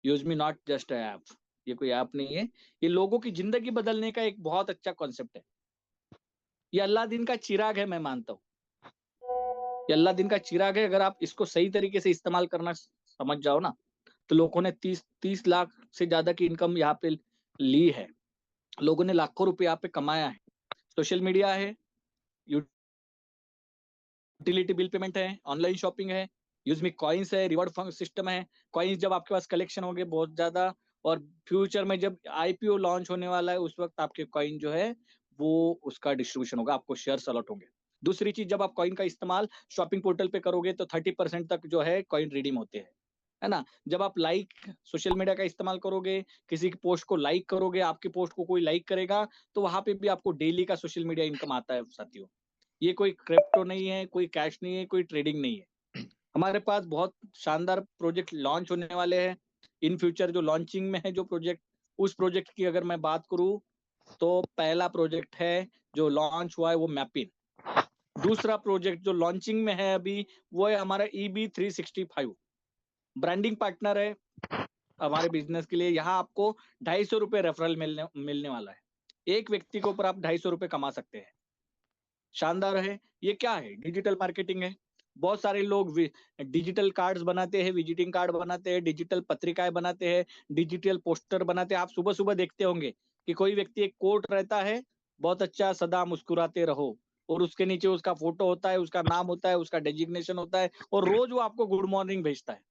Use me not just app, ये कोई app नहीं है, ये लोगों की जिंदगी बदलने का एक बहुत अच्छा कॉन्सेप्ट है। ये अल्लादीन का चिराग है, मैं मानता हूँ ये अल्लादीन का चिराग है। अगर आप इसको सही तरीके से इस्तेमाल करना समझ जाओ ना, तो लोगों ने 30 लाख से ज्यादा की इनकम यहाँ पे ली है, लोगों ने लाखों रुपए यहाँ पे कमाया है। सोशल मीडिया है, यूटिलिटी बिल पेमेंट है, ऑनलाइन शॉपिंग है, यूज मी कॉइन्स है, रिवॉर्ड सिस्टम है। कॉइन्स जब आपके पास कलेक्शन होंगे बहुत ज्यादा, और फ्यूचर में जब आईपीओ लॉन्च होने वाला है उस वक्त आपके कॉइन जो है वो उसका डिस्ट्रीब्यूशन होगा, आपको शेयर्स अलॉट होंगे। दूसरी चीज, जब आप कॉइन का इस्तेमाल शॉपिंग पोर्टल पे करोगे तो 30% तक जो है कॉइन रिडीम होते हैं, है ना। जब आप लाइक सोशल मीडिया का इस्तेमाल करोगे, किसी की पोस्ट को लाइक करोगे, आपकी पोस्ट को कोई लाइक करेगा, तो वहां पे भी आपको डेली का सोशल मीडिया इनकम आता है साथियों। ये कोई क्रिप्टो नहीं है, कोई कैश नहीं है, कोई ट्रेडिंग नहीं है। हमारे पास बहुत शानदार प्रोजेक्ट लॉन्च होने वाले हैं इन फ्यूचर, जो लॉन्चिंग में है जो प्रोजेक्ट, उस प्रोजेक्ट की अगर मैं बात करूं तो पहला प्रोजेक्ट है जो लॉन्च हुआ है वो मैपिन। दूसरा प्रोजेक्ट जो लॉन्चिंग में है अभी वो है हमारा EB365, ब्रांडिंग पार्टनर है हमारे बिजनेस के लिए। यहाँ आपको 250 रुपये रेफरल मिलने वाला है, एक व्यक्ति के ऊपर आप 250 रुपये कमा सकते हैं। शानदार है। ये क्या है? डिजिटल मार्केटिंग है। बहुत सारे लोग डिजिटल कार्ड्स बनाते हैं, विजिटिंग कार्ड बनाते हैं, डिजिटल पत्रिकाएं बनाते हैं, डिजिटल पोस्टर बनाते हैं। आप सुबह सुबह देखते होंगे कि कोई व्यक्ति एक कोट रहता है, बहुत अच्छा, सदा मुस्कुराते रहो, और उसके नीचे उसका फोटो होता है, उसका नाम होता है, उसका डेजिग्नेशन होता है, और रोज वो आपको गुड मॉर्निंग भेजता है।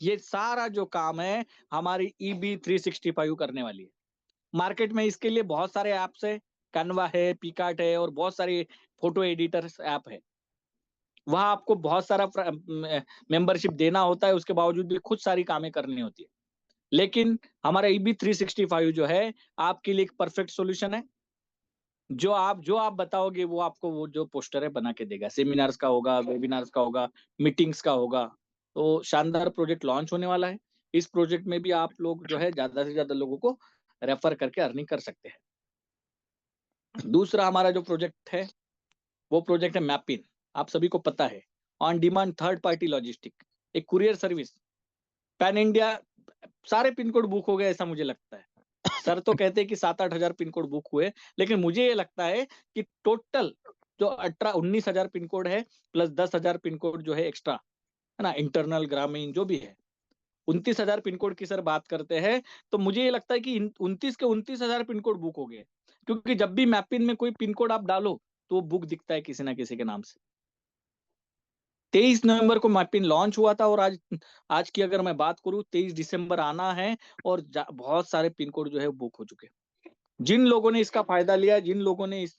ये सारा जो काम है हमारी EB365 करने वाली है। मार्केट में इसके लिए बहुत सारे ऐप्स है, कैनवा है, पिकार्ट है, और बहुत सारे फोटो एडिटर्स ऐप है। वहां आपको बहुत सारा मेंबरशिप देना होता है, उसके बावजूद भी खुद सारी कामें करनी होती है। लेकिन हमारा EB365 जो है आपके लिए एक परफेक्ट सॉल्यूशन है। जो आप बताओगे वो आपको वो जो पोस्टर है बना के देगा। सेमिनार्स का होगा, वेबिनार्स का होगा, मीटिंग्स का होगा। तो शानदार प्रोजेक्ट लॉन्च होने वाला है। इस प्रोजेक्ट में भी आप लोग जो है ज्यादा से ज्यादा लोगों को रेफर करके अर्निंग कर सकते हैं। दूसरा हमारा जो प्रोजेक्ट है वो प्रोजेक्ट है मैपिन। आप सभी को पता है, on demand third party logistic, एक कुरियर सर्विस। पैन इंडिया सारे पिन कोड बुक हो गए ऐसा मुझे लगता है। सर तो कहते हैं कि 7-8 हजार पिन कोड बुक हुए, लेकिन मुझे ये लगता है कि टोटल जो 18-19 हजार पिन कोड है प्लस 10 हजार पिन कोड जो है एक्स्ट्रा, है ना, इंटरनल ग्रामीण जो भी है, 29 हजार पिन कोड की सर बात करते हैं। तो मुझे ये लगता है कि 29 के 29 हजार पिन कोड बुक हो गए, क्योंकि जब भी मैपिन में कोई पिन कोड आप डालो तो वो बुक दिखता है किसी ना किसी के नाम से। 23 नवंबर को मैपिन लॉन्च हुआ था, और आज आज की अगर मैं बात करूं 23 दिसंबर आना है, और बहुत सारे पिन कोड जो है बुक हो चुके हैं। जिन लोगों ने इसका फायदा लिया, जिन लोगों ने इस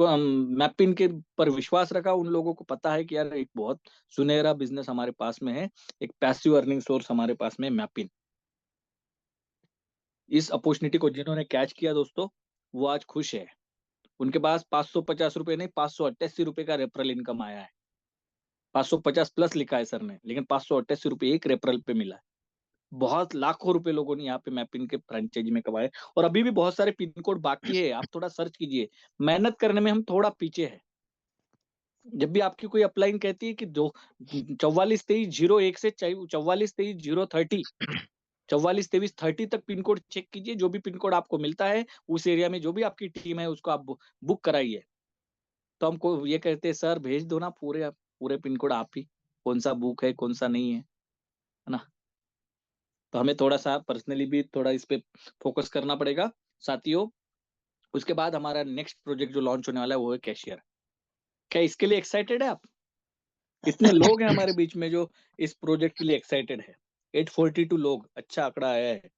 मैपिन के पर विश्वास रखा, उन लोगों को पता है कि यार एक बहुत सुनहरा बिजनेस हमारे पास में है, एक पैसिव अर्निंग सोर्स हमारे पास में मैपिन। इस अपॉर्चुनिटी को जिन्होंने कैच किया दोस्तों, वो आज खुश है। उनके पास 550 रुपए नहीं, 588 रुपए का रेफरल इनकम आया है। 550 प्लस लिखा है सर ने, लेकिन 588 रुपए एक रेफरल पे मिला है। बहुत लाखों रुपए लोगों ने यहाँ पे मैपिन के फ्रेंचाइजी में कमाए, और अभी भी बहुत सारे पिन कोड बाकी है। आप थोड़ा सर्च कीजिए, मेहनत करने में हम थोड़ा पीछे है। जब भी आपकी कोई अपलाइन कहती है कि दो 442301 से 442330, 442330 तक पिन कोड चेक कीजिए। जो भी पिन कोड आपको मिलता है उस एरिया में जो भी आपकी टीम है उसको आप बुक कराइए। तो हमको ये कहते हैं सर भेज दो ना पूरे पूरे पिन कोड आप ही, कौन सा बुक है कौन सा नहीं है ना। तो हमें थोड़ा सा पर्सनली भी थोड़ा इस पे फोकस करना पड़ेगा साथियों। उसके बाद हमारा नेक्स्ट प्रोजेक्ट जो लॉन्च होने वाला है वो है कैशियर। क्या इसके लिए एक्साइटेड है आप? कितने लोग हैं हमारे बीच में जो इस प्रोजेक्ट के लिए एक्साइटेड है? 842 लोग, अच्छा आंकड़ा आया है।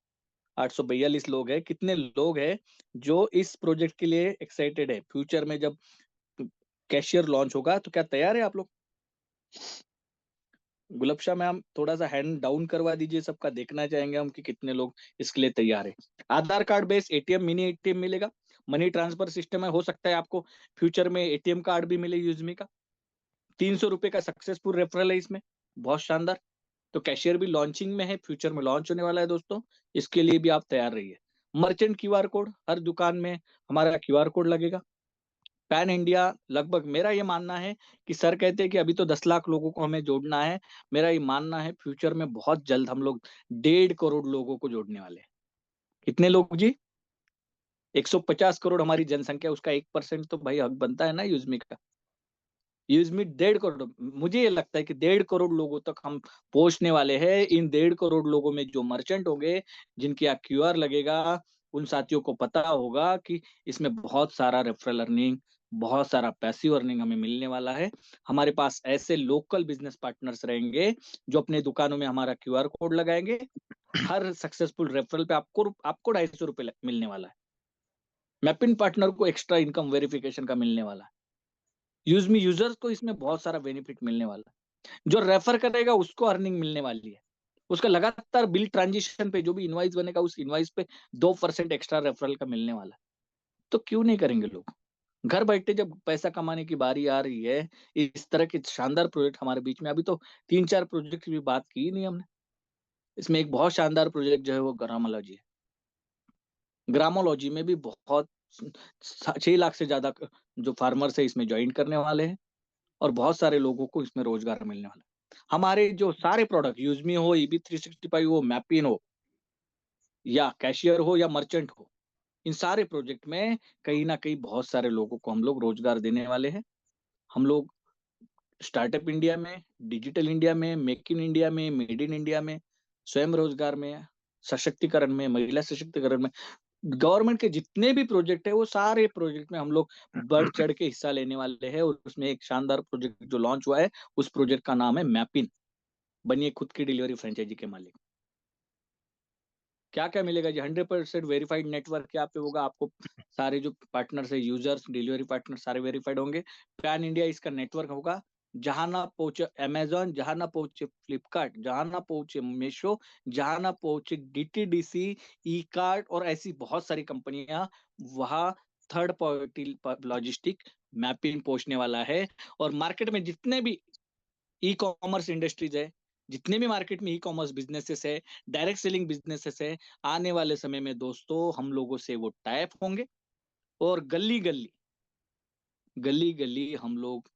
842 लोग हैं। कितने लोग हैं जो इस प्रोजेक्ट के लिए एक्साइटेड है? फ्यूचर में जब कैशियर लॉन्च होगा तो क्या तैयार है आप लोग? गुलबशा मैम थोड़ा सा हैंड डाउन करवा दीजिए, सबका देखना चाहेंगे हम कि कितने लोग इसके लिए तैयार है। Aadhaar card based ATM, mini ATM मिलेगा, मनी ट्रांसफर सिस्टम है। हो सकता है आपको फ्यूचर में एटीएम कार्ड भी मिले यूजमी का। 300 रुपए का सक्सेसफुल रेफरल है इसमें, बहुत शानदार। तो कैशियर भी लॉन्चिंग में है, फ्यूचर में लॉन्च होने वाला है दोस्तों। इसके लिए भी आप तैयार रहिए। मर्चेंट क्यूआर कोड, हर दुकान में हमारा क्यूआर कोड लगेगा। पैन इंडिया लगभग मेरा ये मानना है कि सर कहते हैं कि अभी तो 10 लाख लोगों को हमें जोड़ना है। मेरा ये मानना है फ्यूचर में बहुत जल्द हम लोग 1.5 करोड़ लोगों को जोड़ने वाले हैं। कितने लोग जी? 150 करोड़ हमारी जनसंख्या, उसका 1% तो भाई हक बनता है ना यूजमी का। यूजमी 1.5 करोड़, मुझे ये लगता है कि 1.5 करोड़ लोगों तक हम पहुंचने वाले हैं। इन 1.5 करोड़ लोगों में जो मर्चेंट होंगे, जिनके यहाँ क्यूआर लगेगा, उन साथियों को पता होगा कि इसमें बहुत सारा रेफरल अर्निंग, बहुत सारा पैसिव अर्निंग हमें मिलने वाला है। हमारे पास ऐसे लोकल बिजनेस पार्टनर्स रहेंगे जो अपने दुकानों में हमारा क्यूआर कोड लगाएंगे। हर सक्सेसफुल रेफरल पे आपको 250 रुपए मिलने वाला है। मैपिन पार्टनर को एक्स्ट्रा इनकम वेरिफिकेशन का मिलने वाला है। यूजमी यूजर्स को इसमें बहुत सारा बेनिफिट मिलने वाला है। जो रेफर करेगा उसको अर्निंग मिलने वाली है। उसका लगातार बिल ट्रांजिशन पे जो भी इनवाइस बनेगा, उस इनवाइस पे 2% एक्स्ट्रा रेफरल का मिलने वाला है। तो क्यों नहीं करेंगे लोग? घर बैठे जब पैसा कमाने की बारी आ रही है, इस तरह के शानदार प्रोजेक्ट हमारे बीच में, अभी तो 3-4 प्रोजेक्ट की भी बात की नहीं हमने। इसमें एक बहुत शानदार प्रोजेक्ट जो है वो ग्रामोलॉजी है। ग्रामोलॉजी में भी बहुत 6 लाख से ज्यादा जो फार्मर्स है इसमें ज्वाइन करने वाले हैं, और बहुत सारे लोगों को इसमें रोजगार मिलने वाला है। हमारे जो सारे प्रोडक्ट, यूजमी हो, EB365 हो, मैपिन हो, या कैशियर हो, या मर्चेंट हो, इन सारे प्रोजेक्ट में कहीं ना कहीं बहुत सारे लोगों को हम लोग रोजगार देने वाले हैं। हम लोग स्टार्टअप इंडिया में, डिजिटल इंडिया में, मेक इन इंडिया में, मेड इन इंडिया में, स्वयं रोजगार में, सशक्तिकरण में, महिला सशक्तिकरण में, गवर्नमेंट के जितने भी प्रोजेक्ट है वो सारे प्रोजेक्ट में हम लोग बढ़ चढ़ के हिस्सा लेने वाले हैं। और उसमें एक शानदार प्रोजेक्ट जो लॉन्च हुआ है, उस प्रोजेक्ट का नाम है मैपिन। बनिए खुद की डिलीवरी फ्रेंचाइजी के मालिक। क्या क्या मिलेगा जी? 100% वेरीफाइड नेटवर्क क्या पे होगा आपको। सारे जो पार्टनर्स है, यूजर्स, डिलीवरी पार्टनर सारे वेरीफाइड होंगे। पैन इंडिया इसका नेटवर्क होगा। जहां ना पहुंचे अमेजोन, जहां ना पहुंचे फ्लिपकार्ट, जहां ना पहुंचे मीशो, जहां ना पहुंचे DTDC, ई कार्ट और ऐसी बहुत सारी कंपनियां, वहां थर्ड पार्टी लॉजिस्टिक मैपिंग पहुंचने वाला है। और मार्केट में जितने भी ई कॉमर्स इंडस्ट्रीज है, जितने भी मार्केट में ई कॉमर्स बिजनेसेस है, डायरेक्ट सेलिंग बिजनेसेस है, आने वाले समय में दोस्तों हम लोगों से वो टाइप होंगे। और गली गली, गली गली हम लोग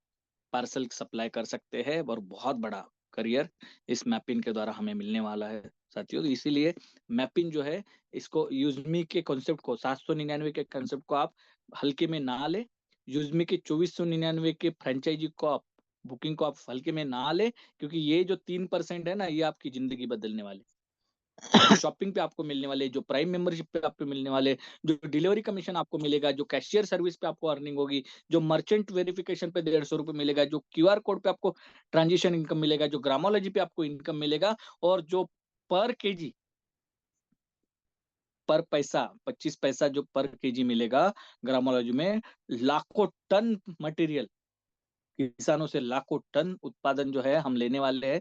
पार्सल सप्लाई कर सकते हैं, और बहुत बड़ा करियर इस मैपिंग के द्वारा हमें मिलने वाला है साथियों। तो इसीलिए मैपिंग जो है, इसको यूजमी के कॉन्सेप्ट को, 799 के कॉन्सेप्ट को आप हल्के में ना ले। यूजमी के 2499 के फ्रेंचाइजी को आप, बुकिंग को आप हल्के में ना ले, क्योंकि ये जो 3% है ना, ये आपकी जिंदगी बदलने वाले। जो शॉपिंग पे आपको मिलने वाले, जो प्राइम मेंबरशिप पे आपको मिलने वाले, जो डिलीवरी कमीशन आपको मिलेगा, जो कैशियर सर्विस पे आपको अर्निंग होगी, जो मर्चेंट वेरिफिकेशन पे 150 रुपए मिलेगा, जो क्यूआर कोड पे आपको ट्रांजिशन इनकम मिलेगा, जो ग्रामोलॉजी पे आपको इनकम मिलेगा, और जो पर केजी, पर पैसा 25 पैसा जो पर केजी मिलेगा ग्रामोलॉजी में, लाखों टन मटेरियल, किसानों से लाखों टन उत्पादन जो है हम लेने वाले हैं।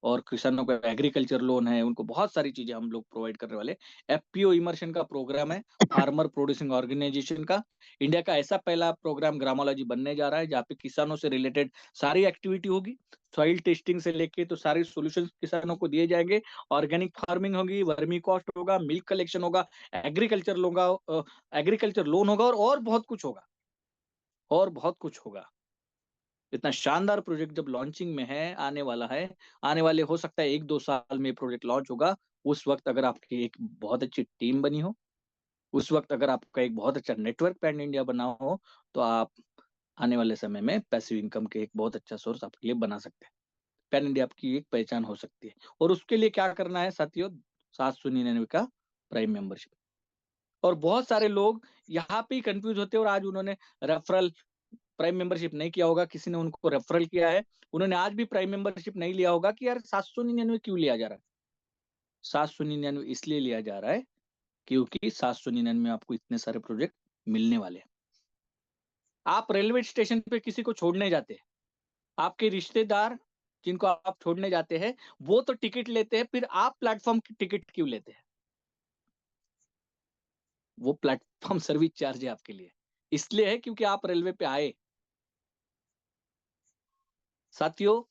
और किसानों को एग्रीकल्चर लोन है, उनको बहुत सारी चीजें हम लोग प्रोवाइड करने वाले। FPO इमर्शन का प्रोग्राम है, फार्मर प्रोड्यूसिंग ऑर्गेनाइजेशन का। इंडिया का ऐसा पहला प्रोग्राम ग्रामोलॉजी बनने जा रहा है, जहाँ पे किसानों से रिलेटेड सारी एक्टिविटी होगी। सॉइल टेस्टिंग से लेके तो सारे सॉल्यूशंस किसानों को दिए जाएंगे। ऑर्गेनिक फार्मिंग होगी, वर्मी कॉस्ट होगा, मिल्क कलेक्शन होगा, एग्रीकल्चर होगा, एग्रीकल्चर लोन होगा, और बहुत कुछ होगा, और बहुत कुछ होगा। इतना शानदार प्रोजेक्ट जब लॉन्चिंग में है, आने वाला है, आने वाले हो सकता है 1-2 साल में प्रोजेक्ट लॉन्च होगा। उस वक्त अगर आपकी एक बहुत अच्छी टीम बनी हो, उस वक्त अगर आपका एक बहुत अच्छा नेटवर्क पैन इंडिया बना हो, तो आप आने वाले समय में पैसिव इनकम के एक बहुत अच्छा सोर्स आपके लिए बना सकते हैं। पैन इंडिया आपकी एक पहचान हो सकती है। और उसके लिए क्या करना है साथियों? 799 का प्राइम मेंबरशिप। और बहुत सारे लोग यहाँ पे ही कंफ्यूज होते हैं, और आज उन्होंने रेफरल प्राइम मेंबरशिप नहीं किया होगा, किसी ने उनको रेफरल किया है, उन्होंने आज भी प्राइम मेंबरशिप नहीं लिया होगा कि यार 799 क्यों लिया जा रहा है। 799 इसलिए लिया जा रहा है क्योंकि 799 में आपको इतने सारे प्रोजेक्ट मिलने वाले हैं। आप रेलवे स्टेशन पे किसी को छोड़ने जाते हैं, आपके रिश्तेदार जिनको आप छोड़ने जाते हैं, वो तो टिकट लेते हैं, फिर आप प्लेटफॉर्म की टिकट क्यों लेते हैं? वो प्लेटफॉर्म सर्विस चार्ज है आपके लिए, इसलिए है क्योंकि आप रेलवे पे आए। साथियों,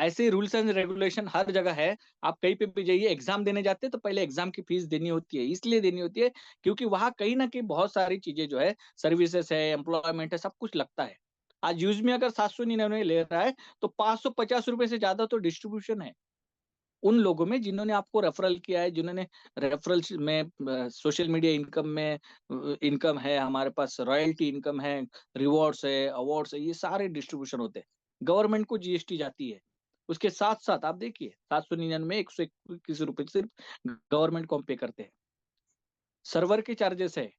ऐसे रूल्स एंड रेगुलेशन हर जगह है। आप कहीं पे भी जाइए, एग्जाम देने जाते हैं तो पहले एग्जाम की फीस देनी होती है, इसलिए देनी होती है क्योंकि वहां कहीं ना कहीं बहुत सारी चीजें जो है, सर्विसेज है, एम्प्लॉयमेंट है, सब कुछ लगता है। आज यूज में अगर 799 ले रहा है तो 550 रुपए से ज्यादा तो डिस्ट्रीब्यूशन है उन लोगों में जिन्होंने आपको रेफरल किया है, जिन्होंने रेफरल में सोशल मीडिया इनकम में इनकम है, हमारे पास रॉयल्टी इनकम है, रिवॉर्ड्स है, अवार्ड्स है, ये सारे डिस्ट्रीब्यूशन होते हैं। गवर्नमेंट को जीएसटी जाती है। उसके साथ साथ आप देखिए 799 121 रुपए सिर्फ गवर्नमेंट को हम पे करते हैं। सर्वर के चार्जेस है,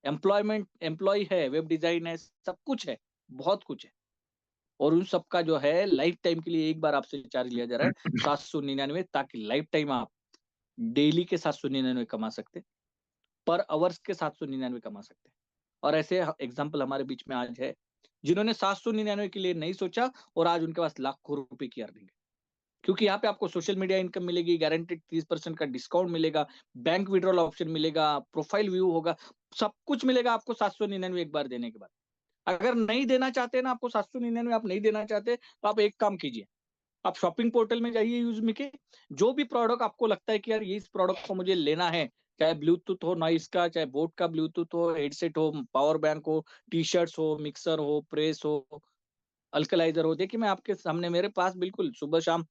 एम्प्लॉय है, वेब डिजाइन है, सब कुछ है, बहुत कुछ है। और उन सबका जो है लाइफ टाइम के लिए एक बार आपसे चार्ज लिया जा रहा है 799, ताकि लाइफ टाइम आप डेली के 799 कमा सकते, पर आवर्स के 799 कमा सकते। और ऐसे एग्जाम्पल हमारे बीच में आज है जिन्होंने 799 के लिए नहीं सोचा और आज उनके पास लाखों रुपए की अर्निंग है। क्योंकि यहाँ पे आपको सोशल मीडिया इनकम मिलेगी, गारंटेड 30% का डिस्काउंट मिलेगा, बैंक विड्रॉल ऑप्शन मिलेगा, प्रोफाइल व्यू होगा, सब कुछ मिलेगा आपको 799 एक बार देने के बाद। अगर नहीं देना चाहते ना, आपको 799 आप नहीं देना चाहते, तो आप एक काम कीजिए, आप शॉपिंग पोर्टल में जाइए यूज़मी के, जो भी प्रोडक्ट आपको लगता है कि यार ये इस प्रोडक्ट को मुझे लेना है, चाहे ब्लूटूथ हो नॉइस का, चाहे बोट का ब्लूटूथ हो, हेडसेट हो, पावर बैंक हो, टी शर्ट्स हो, मिक्सर हो, प्रेस हो, अल्कलाइजर हो। देखिए मैं आपके सामने, मेरे पास बिल्कुल सुबह शाम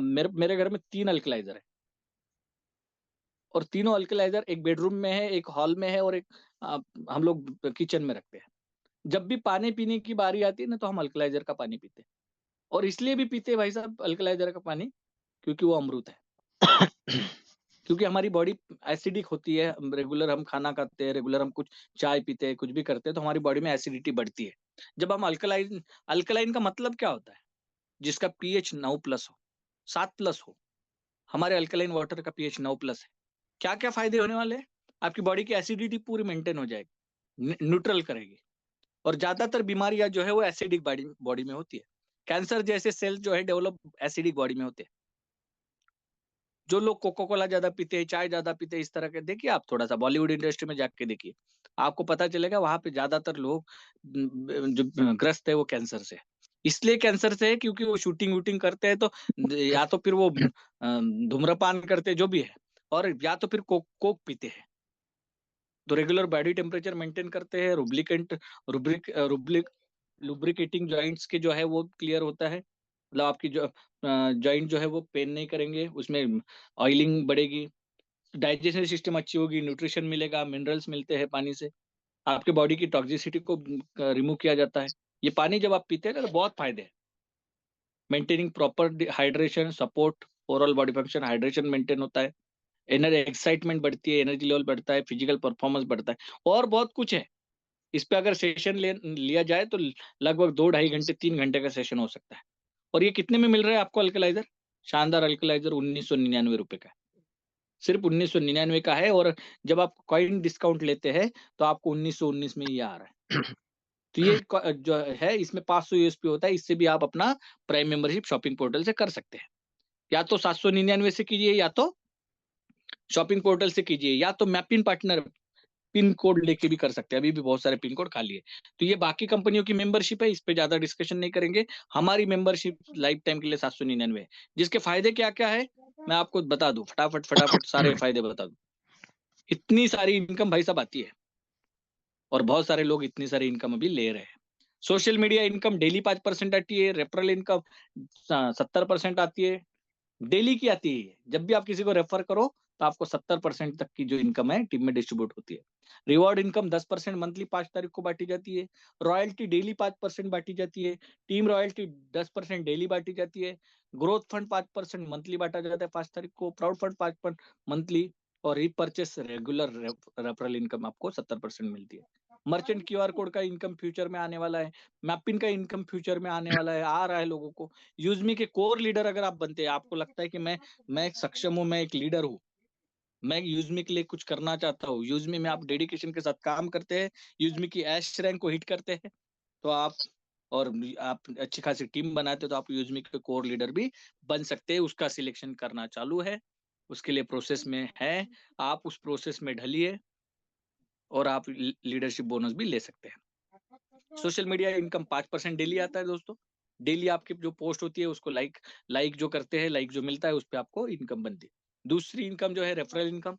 मेरे मेरे घर में 3 अल्कलाइजर है, और तीनों अल्कलाइजर एक बेडरूम में है, एक हॉल में है, और एक हम लोग किचन में रखते हैं। जब भी पानी पीने की बारी आती है ना, तो हम अल्कलाइजर का पानी पीते हैं। और इसलिए भी पीते हैं भाई साहब अल्कलाइजर का पानी, क्योंकि वो अमृत है। क्योंकि हमारी बॉडी एसिडिक होती है, रेगुलर हम खाना खाते हैं, रेगुलर हम कुछ चाय पीते हैं, कुछ भी करते हैं, तो हमारी बॉडी में एसिडिटी बढ़ती है। जब हम अल्कलाइन, अल्कलाइन का मतलब क्या होता है? जिसका पीएच 9+ हो, 7+ हो। हमारे अल्कलाइन वाटर का पीएच 9+ है। क्या क्या फायदे होने वाले हैं? आपकी बॉडी की एसिडिटी पूरी मेंटेन हो जाएगी, न्यूट्रल करेगी। और ज्यादातर बीमारियां जो है वो एसिडिक बॉडी बॉडी में होती है। कैंसर जैसे सेल जो है डेवलप एसिडिक बॉडी में होते हैं। जो लोग कोको कोला ज्यादा पीते हैं, चाय ज्यादा पीते हैं, इस तरह के, देखिए आप थोड़ा सा बॉलीवुड इंडस्ट्री में जाके देखिए, आपको पता चलेगा वहां पे ज्यादातर लोग जो ग्रस्त है वो कैंसर से है। इसलिए कैंसर से है क्योंकि वो शूटिंग वूटिंग करते हैं, तो या तो फिर वो धूम्रपान करते हैं, जो भी है, और या तो फिर कोक पीते हैं। तो रेगुलर बॉडी टेम्परेचर मेंटेन करते हैं, रुब्रिकेंट रुब्रिक रुब्लिक लुब्रिकेटिंग जॉइंट्स के जो है वो क्लियर होता है, मतलब आपकी जो जॉइंट जो है वो पेन नहीं करेंगे, उसमें ऑयलिंग बढ़ेगी, डाइजेशन सिस्टम अच्छी होगी, न्यूट्रिशन मिलेगा, मिनरल्स मिलते हैं पानी से, आपके बॉडी की टॉक्सिसिटी को रिमूव किया जाता है। ये पानी जब आप पीते हैं ना, तो बहुत फायदे हैं। Maintaining proper hydration support, overall body function, hydration maintain होता है, एनर्जी एक्साइटमेंट बढ़ती है, एनर्जी लेवल बढ़ता है, फिजिकल परफॉर्मेंस बढ़ता है, और बहुत कुछ है। इस पे अगर सेशन लिया जाए तो लगभग 2 ढाई घंटे 3 घंटे का सेशन हो सकता है। और ये कितने में मिल रहा है आपको अल्कलाइजर? शानदार अल्कलाइजर 1999 रुपए का है, सिर्फ 1999 का है। और जब आप कॉइन डिस्काउंट लेते हैं तो आपको 1919 में ये आ रहा है। तो ये जो है इसमें 500 यूएसपी होता है, इससे भी आप अपना प्राइम मेंबरशिप शॉपिंग पोर्टल से कर सकते हैं। या तो 799 से कीजिए, या तो शॉपिंग पोर्टल से कीजिए, या तो मैपिन पार्टनर पिन कोड लेके भी कर सकते हैं। अभी भी बहुत सारे पिन कोड खाली है। तो ये बाकी कंपनियों की मेंबरशिप है, इस पे ज्यादा डिस्कशन नहीं करेंगे। हमारी मेंबरशिप लाइफ टाइम के लिए 799 है, जिसके फायदे क्या क्या है मैं आपको बता दूं, फटाफट फटाफट सारे फायदे बता दूं। इतनी सारी इनकम भाई साहब आती है, और बहुत सारे लोग इतनी सारी इनकम अभी ले रहे हैं। सोशल मीडिया इनकम डेली 5% आती है, रेफरल इनकम 70% आती है, डेली की आती है। जब भी आप किसी को रेफर करो तो आपको 70% तक की जो इनकम है टीम में डिस्ट्रीब्यूट होती है। रिवॉर्ड इनकम 10% मंथली 5 तारीख को बांटी जाती है। रॉयल्टी डेली 5% बांटी जाती है। टीम रॉयल्टी 10% डेली बांटी जाती है। ग्रोथ फंड 5% मंथली बांटा जाता है 5 तारीख को। Proud fund 5% monthly. और रीपर्चेस रेगुलर रेफरल इनकम आपको 70% मिलती है। मर्चेंट क्यूआर कोड का इनकम फ्यूचर में आने वाला है। मैपिन का इनकम फ्यूचर में आने वाला है, आ रहा है लोगों को। यूजमी के कोर लीडर अगर आप बनते हैं, आपको लगता है कि मैं एक सक्षम हूँ, मैं एक लीडर हूँ, मैं यूजमी के लिए कुछ करना चाहता हूँ, यूजमी में आप डेडिकेशन के साथ काम करते हैं, यूजमी की एश रैंक को हिट करते हैं, तो आप, और आप अच्छी खासी टीम बनाते हैं, तो आप यूजमी के कोर लीडर भी बन सकते हैं। उसका सिलेक्शन करना चालू है, उसके लिए प्रोसेस में है। आप उस प्रोसेस में ढलिए और आप लीडरशिप बोनस भी ले सकते हैं। सोशल मीडिया इनकम 5% डेली आता है दोस्तों। डेली आपकी जो पोस्ट होती है उसको लाइक लाइक जो करते हैं, लाइक जो मिलता है उस पे आपको इनकम बनती है। दूसरी इनकम जो है रेफरल इनकम,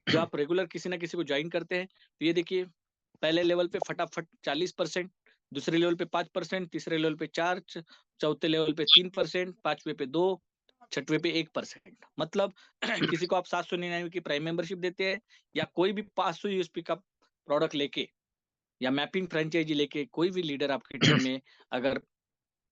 जो आप रेगुलर किसी ना किसी को ज्वाइन करते हैं, तो ये देखिए पहले लेवल पे फटाफट 40%, दूसरे लेवल पे 5%, तीसरे लेवल पे 4, चौथे लेवल पे 3%, पांचवे पे 2, छठवे पे 1%। मतलब किसी को आप 799 की प्राइम मेंबरशिप देते हैं या कोई भी 500 यूएसपी का प्रोडक्ट लेके या मैपिंग फ्रेंचाइजी लेके कोई भी लीडर आपकी टीम में अगर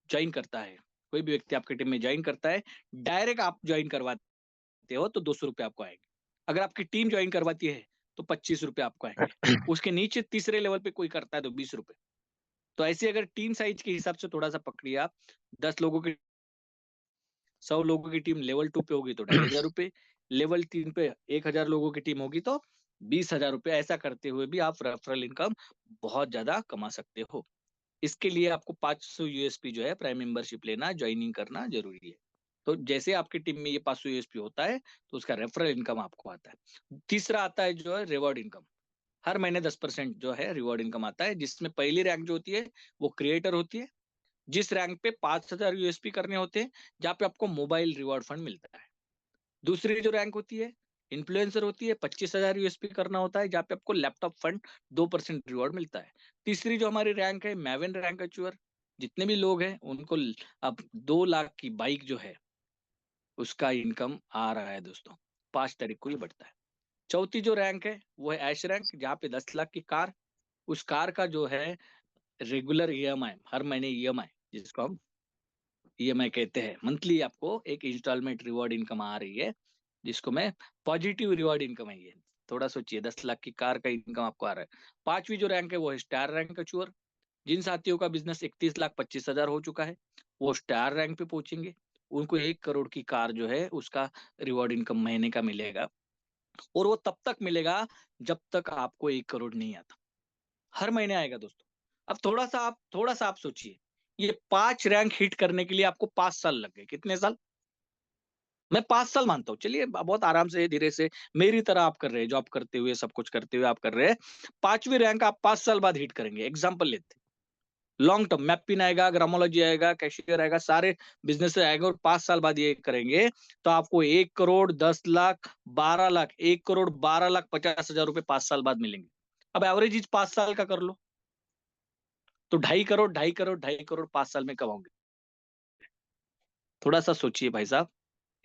ज्वाइन करता है, कोई भी व्यक्ति आपकी टीम में ज्वाइन करता है, डायरेक्ट आप ज्वाइन करवाते हो तो 200 रुपये आपको आएंगे। अगर आपकी टीम ज्वाइन करवाती है तो 25 रुपये आपको आएंगे। उसके नीचे तीसरे लेवल पे कोई करता है तो 20 रुपये। तो ऐसे अगर टीम साइज के हिसाब से थोड़ा सा पकड़िए आप, 10 लोगों की 100 लोगों की टीम लेवल 2 पे होगी तो 2500 रुपये, लेवल 3 पे 1000 लोगों की टीम होगी तो 20,000 रुपये। ऐसा करते हुए भी आप रेफरल इनकम बहुत ज्यादा कमा सकते हो। इसके लिए आपको 500 यूएसपी जो है प्राइम मेंबरशिप लेना, ज्वाइनिंग करना जरूरी है। तो जैसे आपकी टीम में ये 500 यूएसपी होता है तो उसका रेफरल इनकम आपको आता है। तीसरा आता है जो है रिवॉर्ड इनकम। हर महीने 10% जो है रिवॉर्ड इनकम आता है, जिसमें पहली रैंक जो होती है वो क्रिएटर होती है, जिस रैंक पे 5000 यूएसपी करने होते हैं, जहाँ पे आपको मोबाइल रिवॉर्ड फंड मिलता है। दूसरी जो रैंक होती है इन्फ्लुएंसर होती है, 25,000 यूएसपी करना होता है, जहाँ पे आपको लैपटॉप फंड 2% रिवॉर्ड मिलता है। तीसरी जो हमारी रैंक है मैवन रैंक अचीवर, जितने भी लोग हैं उनको अब 2 लाख की बाइक जो है उसका इनकम आ रहा है दोस्तों। 5 तारीख को ये बढ़ता है। चौथी जो रैंक है वो है ऐश रैंक, जहाँ पे 10 लाख की कार, उस कार का जो है रेगुलर ईएमआई, हर महीने ईएमआई, जिसको हम ईएमआई कहते हैं, मंथली आपको एक इंस्टॉलमेंट रिवॉर्ड इनकम आ रही है, जिसको मैं पॉजिटिव रिवॉर्ड इनकम है ये। थोड़ा सोचिए, 10 लाख की कार का इनकम आपको आ रहा है। पांचवी जो रैंक है वो है स्टार रैंक अचूअर। जिन साथियों का बिजनेस 31,25,000 हो चुका है वो स्टार रैंक पे पहुंचेंगे, उनको 1 करोड़ की कार जो है उसका रिवॉर्ड इनकम महीने का मिलेगा। और वो तब तक मिलेगा जब तक आपको 1 करोड़ नहीं आता, हर महीने आएगा दोस्तों। अब थोड़ा सा आप सोचिए, ये 5 रैंक हिट करने के लिए आपको 5 साल लग गए। कितने साल? मैं 5 साल मानता हूँ, चलिए बहुत आराम से धीरे से मेरी तरह आप कर रहे हैं, जॉब करते हुए सब कुछ करते हुए आप कर रहे हैं। 5वीं रैंक आप 5 साल बाद हिट करेंगे। एग्जाम्पल लेते हैं, लॉन्ग टर्म मैपिन आएगा, ग्रामोलॉजी आएगा, कैशियर आएगा, सारे बिजनेस आएगा और 5 साल बाद ये करेंगे तो आपको 1 करोड़ 10 लाख 12 लाख, 1 करोड़ 12 लाख 50 हजार रुपए 5 साल बाद मिलेंगे। अब एवरेज 5 साल का कर लो तो 2.5 करोड़ 2.5 करोड़ 2.5 करोड़ 5 साल में कमाओगे। थोड़ा सा सोचिए भाई साहब,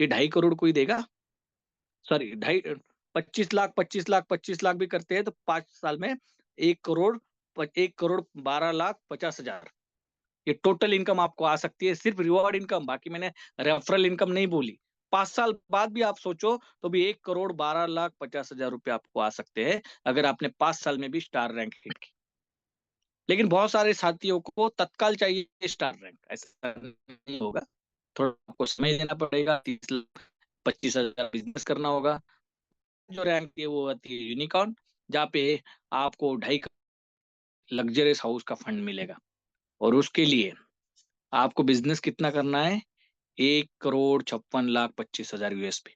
ये 2.5 करोड़ कोई देगा? सॉरी, ढाई 25 लाख 25 लाख 25 लाख भी करते हैं तो 5 साल में 1 करोड़ 1 करोड़ 12 लाख 50 हजार, ये टोटल इनकम आपको आ सकती है, सिर्फ रिवॉर्ड इनकम। बाकी मैंने रेफरल इनकम नहीं बोली। 5 साल बाद भी आप सोचो तो भी 1 करोड़ 12 लाख 50 हजार रुपए आपको आ सकते हैं, अगर आपने 5 साल में भी स्टार रैंक हिट की। लेकिन बहुत सारे साथियों को तत्काल चाहिए स्टार रैंक, ऐसा नहीं होगा। थोड़ा आपको समय देना पड़ेगा, 30 लाख 25 हजार बिजनेस करना होगा। जो रैंक है वो आती है यूनिकॉर्न, जहाँ पे आपको 2.5 लग्जरियस हाउस का फंड मिलेगा। और उसके लिए आपको बिजनेस कितना करना है? 1 करोड़ 56 लाख 25 हजार यूएसपी।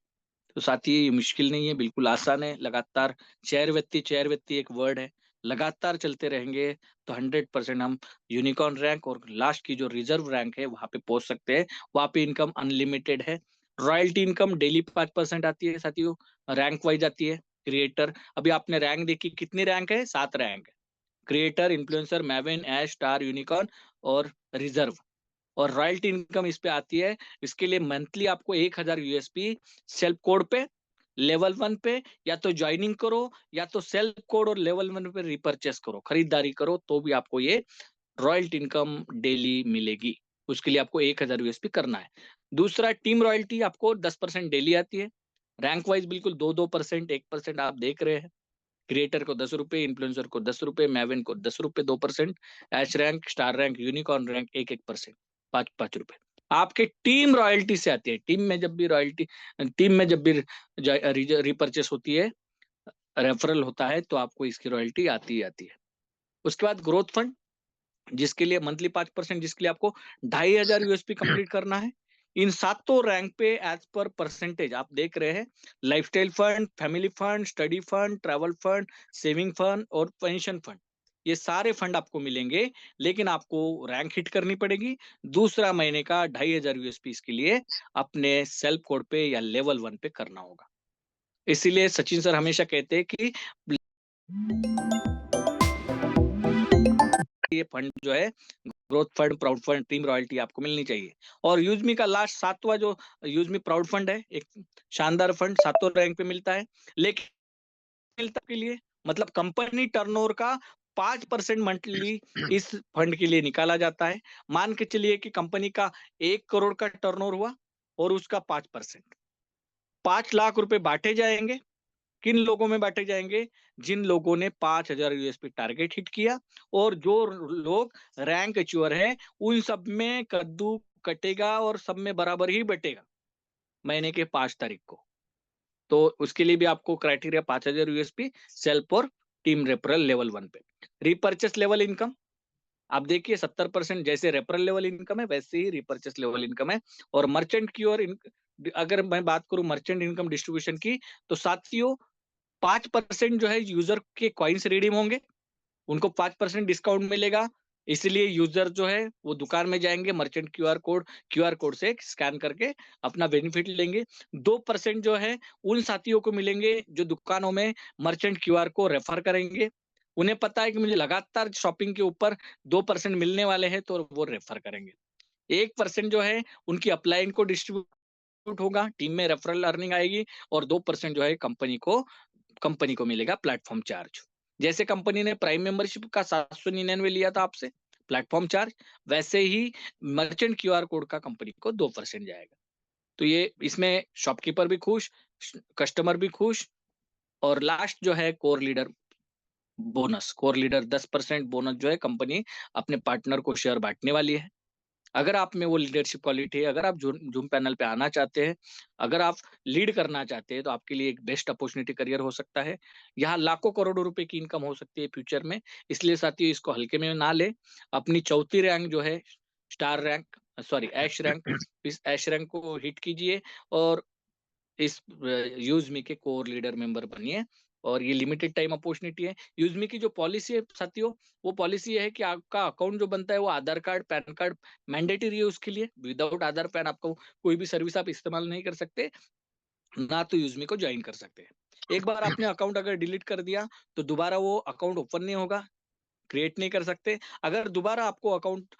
तो साथी ये मुश्किल नहीं है, बिल्कुल आसान है। लगातार चेयर व्यक्ति एक वर्ड है, लगातार चलते रहेंगे तो 100% हम यूनिकॉर्न रैंक और लास्ट की जो रिजर्व रैंक है वहां पे पहुंच सकते हैं। वहां पे इनकम अनलिमिटेड है। रॉयल्टी इनकम डेली 5% आती है साथियों, रैंक वाइज आती है। क्रिएटर, अभी आपने रैंक देखी, कितनी रैंक है? 7 रैंक है। क्रिएटर, इन्फ्लुएंसर, मैविन, ऐश, स्टार, यूनिकॉर्न और रिजर्व। और रॉयल्टी इनकम इस पे आती है। इसके लिए मंथली आपको 1000 यूएसपी सेल्फ कोड पे, लेवल 1 पे या तो ज्वाइनिंग करो या तो सेल्फ कोड और लेवल 1 पे रिपर्चेस करो, खरीदारी करो, तो भी आपको ये रॉयल्टी इनकम डेली मिलेगी। उसके लिए आपको 1000 यूएसपी करना है। दूसरा, टीम रॉयल्टी आपको 10% डेली आती है। रैंक वाइज बिल्कुल 2-2%, 1% आप देख रहे हैं। क्रिएटर को 10 रुपए, इन्फ्लुएंसर को 10 रुपए, मैविन को 10 रुपए 2%, H rank, star rank, unicorn rank 1-1%, 5-5 रुपए। आपके टीम रॉयल्टी से आती है। टीम में जब भी रिपर्चेस होती है, रेफरल होता है, तो आपको इसकी रॉयल्टी आती ही आती है। उसके बाद ग्रोथ फंड, जिसके लिए मंथली 5%, जिसके लिए आपको 2500 यूएसपी कंप्लीट करना है। इन सातों रैंक पे एज पर परसेंटेज आप देख रहे हैं, lifestyle fund, family fund, study fund, travel fund, saving fund और पेंशन फंड। ये सारे फंड आपको मिलेंगे, लेकिन आपको रैंक हिट करनी पड़ेगी। दूसरा महीने का 2500 यूएसपी इसके लिए अपने सेल्फ कोड पे या लेवल 1 पे करना होगा। इसीलिए सचिन सर हमेशा कहते हैं कि ये फंड जो है growth fund, proud fund, team royalty आपको मिलनी चाहिए। और यूजमी का लास्ट 7वां जो यूजमी प्राउड फंड है, एक शानदार फंड 7वें रैंक पे मिलता है, लेकिन मिलता के लिए मतलब कंपनी टर्नओवर का 5% मंथली इस फंड के लिए निकाला जाता है। मान के चलिए कि कंपनी का 1 करोड़ का टर्नओवर हुआ और उसका 5%, 5 लाख रुपए बांटे जाएंगे। किन लोगों में बांटे जाएंगे? जिन लोगों ने 5000 यूएसपी टारगेट हिट किया, और जो लोग रैंक अचीवर है उन सब में कद्दू कटेगा और सब में बराबर ही बटेगा महीने के 5 तारीख को। तो उसके लिए भी आपको क्राइटेरिया 5000 यूएसपी सेल्फ और टीम रेफरल लेवल 1 पे। रिपर्चेस लेवल इनकम आप देखिए 70% जैसे रेफरल लेवल इनकम है वैसे ही रिपर्चेस लेवल इनकम है। और मर्चेंट की और अगर मैं बात करूं मर्चेंट इनकम डिस्ट्रीब्यूशन की, तो साथियों 5% जो है यूजर के कॉइन्स रिडीम होंगे, उनको 5% डिस्काउंट मिलेगा। इसलिए यूजर जो है वो दुकान में जाएंगे, मर्चेंट क्यूआर कोड से स्कैन करके अपना बेनिफिट लेंगे। 2% जो है उन साथियों को मिलेंगे जो दुकानों में मर्चेंट क्यूआर को रेफर करेंगे। उन्हें पता है कि मुझे लगातार शॉपिंग के ऊपर 2% मिलने वाले हैं, तो वो रेफर करेंगे। 1% जो है उनकी अपलाइन को डिस्ट्रीब्यूट होगा, टीम में रेफरल अर्निंग आएगी। और 2% जो है कंपनी को मिलेगा प्लेटफॉर्म चार्ज। जैसे कंपनी ने प्राइम मेंबरशिप का 799 लिया था आपसे प्लेटफॉर्म चार्ज, वैसे ही मर्चेंट क्यूआर कोड का कंपनी को 2% जाएगा। तो ये इसमें शॉपकीपर भी खुश, कस्टमर भी खुश। और लास्ट जो है कोर लीडर 10% बोनस जो है कंपनी अपने पार्टनर को शेयर बांटने वाली है। अगर आप में वो लीडरशिप क्वालिटी है, अगर आप जूम पैनल पे आना चाहते हैं, अगर आप लीड करना चाहते हैं, तो आपके लिए एक बेस्ट अपॉर्चुनिटी करियर हो सकता है। यहाँ लाखों करोड़ों रुपए की इनकम हो सकती है फ्यूचर में। इसलिए साथियों इसको हल्के में ना ले। अपनी चौथी रैंक जो है स्टार रैंक, सॉरी ऐश रैंक, इस ऐश रैंक को हिट कीजिए और इस यूजमी के कोर लीडर मेंबर बनिए। और ये लिमिटेड टाइम अपॉर्चुनिटी है। यूजमी की जो पॉलिसी है साथियों, वो पॉलिसी है कि आपका अकाउंट जो बनता है वो आधार कार्ड पैन कार्ड मैंडेटरी है उसके लिए। विदाउट आधार पैन आपको कोई भी सर्विस आप इस्तेमाल नहीं कर सकते, ना तो यूजमी को ज्वाइन कर सकते हैं। एक बार आपने अकाउंट अगर डिलीट कर दिया तो दोबारा वो अकाउंट ओपन नहीं होगा, क्रिएट नहीं कर सकते। अगर दोबारा आपको अकाउंट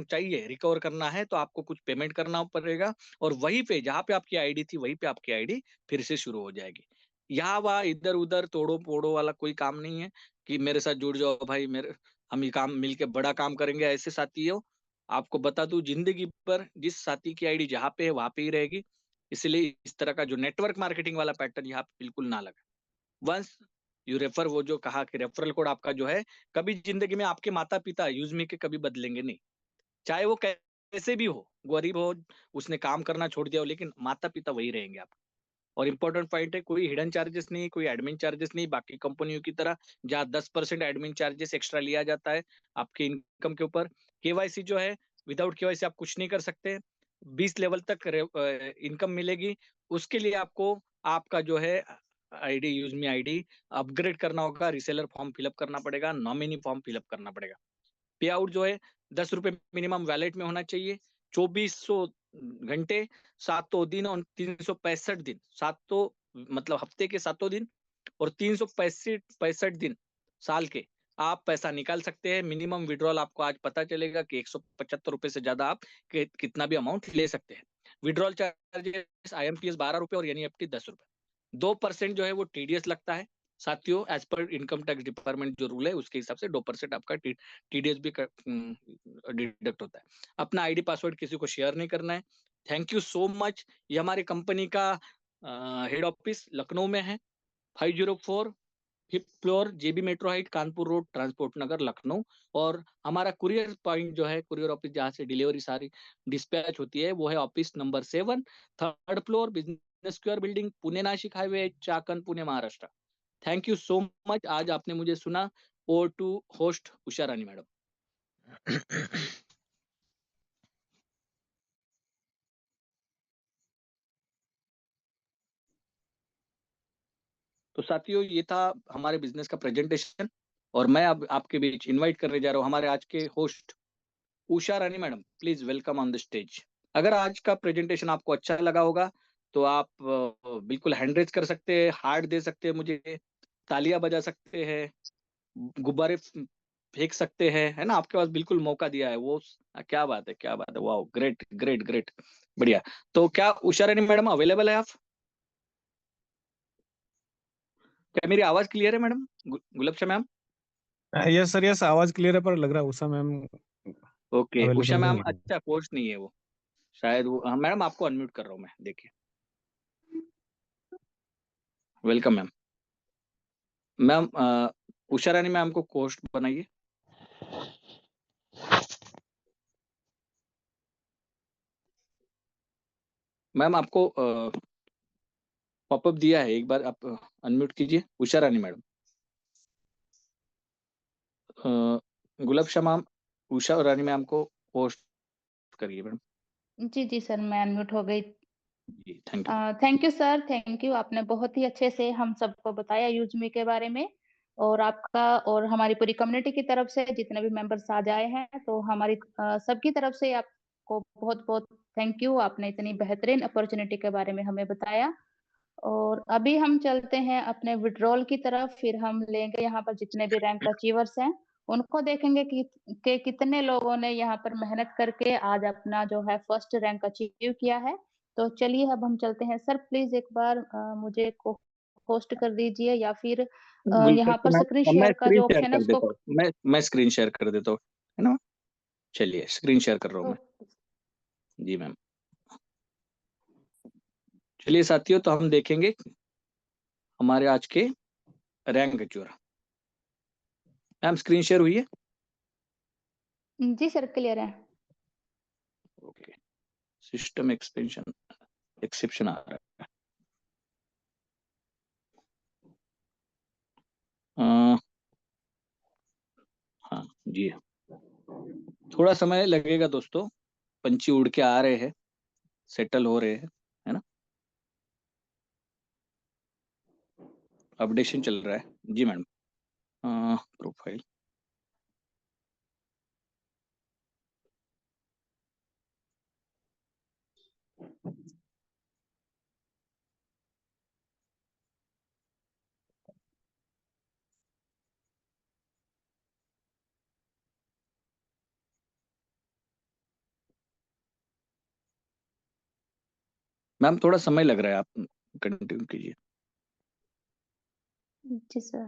चाहिए, रिकवर करना है, तो आपको कुछ पेमेंट करना पड़ेगा। और वहीं पे जहाँ पे आपकी आईडी थी वहीं पे आपकी आईडी फिर से शुरू हो जाएगी। यहाँ वहाँ इधर उधर तोड़ो फोड़ो वाला कोई काम नहीं है कि मेरे साथ जुड़ जाओ भाई, मेरे हम ये काम मिलके बड़ा काम करेंगे। ऐसे साथी हो, आपको बता दूं जिंदगी पर जिस साथी की आईडी जहाँ पे है वहां पे ही रहेगी। इसलिए इस तरह का जो नेटवर्क मार्केटिंग वाला पैटर्न यहाँ पे बिल्कुल ना लगा। वंस यू रेफर, वो जो कहा कि रेफरल कोड आपका जो है, कभी जिंदगी में आपके माता पिता यूजमी के कभी बदलेंगे नहीं। चाहे वो कैसे भी हो, गरीब हो, उसने काम करना छोड़ दिया हो, लेकिन माता पिता वही रहेंगे आप। और इम्पोर्टेंट पॉइंट है, कोई हिडन चार्जेस नहीं, कोई एडमिन चार्जेस नहीं बाकी कंपनियों की तरह, जहाँ 10% एडमिन चार्जेस एक्स्ट्रा लिया जाता है आपके इनकम के ऊपर। केवाईसी जो है, विदाउट केवाईसी आप कुछ नहीं कर सकते। 20 लेवल तक इनकम मिलेगी। उसके लिए आपको आपका जो है आईडी, यूजमी आईडी अपग्रेड करना होगा, रिसेलर फॉर्म फिलअप करना पड़ेगा, नॉमिनी फॉर्म फिलअप करना पड़ेगा। पे आउट जो है 10 रुपए मिनिमम वैलेट में होना चाहिए। 2400 घंटे, 7 दिन और 365 दिन, 7 मतलब हफ्ते के 7 दिन और 365 दिन साल के आप पैसा निकाल सकते हैं। मिनिमम विड्रॉल आपको आज पता चलेगा कि 175 रुपए से ज्यादा आप कितना भी अमाउंट ले सकते हैं। विड्रॉल चार्जेस आईएमपीएस 12 रुपए और एनईएफटी 10 रुपए। 2% जो है वो टीडीएस लगता है साथियों, as per income tax department जो रूल है उसके हिसाब से 2% आपका टीडीएस भी डिडक्ट होता है। अपना आईडी पासवर्ड किसी को शेयर नहीं करना है। Thank you so much. ये हमारी कंपनी का हेड ऑफिस लखनऊ में है, 504 fifth floor, JB metro height, Kanpur road, transport Nagar, Lucknow. और हमारा कुरियर पॉइंट जो है, कुरियर ऑफिस जहाँ से डिलीवरी सारी डिस्पैच होती है, वो है office number 7, 3rd floor, business square building, Pune Nashik highway, Chakan, Pune, Maharashtra. Thank you so much, आज आपने मुझे सुना। Over to host Usha Rani madam. तो साथियों ये था हमारे बिजनेस का प्रेजेंटेशन। और मैं अब आपके बीच इनवाइट करने जा रहा हूँ हमारे आज के host Usha Rani madam. Please welcome on the stage. अगर आज का प्रेजेंटेशन आपको अच्छा लगा होगा तो आप बिल्कुल हैंड रेज कर सकते हैं, हार्ट दे सकते हैं, मुझे तालियां बजा सकते हैं, गुब्बारे फेंक सकते हैं, है ना। आपके पास बिल्कुल मौका दिया है वो। क्या बात है, क्या बात है, वाह, ग्रेट ग्रेट ग्रेट, बढ़िया। तो क्या उषा रानी मैडम अवेलेबल है आप? क्या मेरी आवाज क्लियर है madam? Gulbasha ma'am? Yes sir, yes आवाज क्लियर है, पर लग रहा है Usha ma'am okay, Usha available ma'am नहीं है। अच्छा कोर्स नहीं है वो, शायद वो। हाँ मैडम, आपको अनम्यूट कर रहा हूँ मैं, देखिए। Welcome ma'am. Ma'am Usha Rani ma'am को कोस्ट बनाइए। मैम आपको पॉपअप दिया है, एक बार आप अनम्यूट कीजिए Usha Rani madam. Gulabshah ma'am, Usha Rani ma'am को पोस्ट करिए मैडम। जी सर, मैं अनम्यूट हो गई। जी thank you. Thank you sir, thank you. आपने बहुत ही अच्छे से हम सबको बताया यूज़मी के बारे में, और आपका और हमारी पूरी कम्युनिटी की तरफ से जितने भी मेंबर्स आज आए हैं, तो हमारी सबकी तरफ से आपको बहुत-बहुत थैंक यू। आपने इतनी बेहतरीन अपॉर्च्युनिटी के बारे में हमें बताया। और अभी हम चलते हैं अपने विड्रॉल की तरफ, फिर हम लेंगे यहाँ पर जितने भी रैंक अचीवर्स हैं, उनको देखेंगे कि कितने लोगों ने यहाँ पर मेहनत करके आज अपना जो है फर्स्ट रैंक अचीव किया है। तो चलिए अब हम चलते हैं। सर प्लीज़ एक बार मुझे को होस्ट कर दीजिए, या फिर यहाँ पर गुलबख्श मैम, स्क्रीन अब मैं शेयर का स्क्रीन जो शेयर ऑप्शन है कर उसको। देता हूँ, मैं स्क्रीन शेयर कर देता हूँ, है ना। चलिए स्क्रीन शेयर कर रहा हूँ मैं। ओके। जी मैम। चलिए साथियों, तो हम देखेंगे हमारे आज के rank achiever. Ma'am screen share हुई है? जी सर, क्लियर है। ओके। सिस्टम एक्सपेंशन एक्सेप्शन आ रहा है। हाँ जी, थोड़ा समय लगेगा दोस्तों, पंछी उड़ के आ रहे हैं, सेटल हो रहे हैं, है ना। अपडेशन चल रहा है जी मैडम। प्रोफाइल। मैम थोड़ा समय लग रहा है, आप कंटिन्यू कीजिए। जी सर।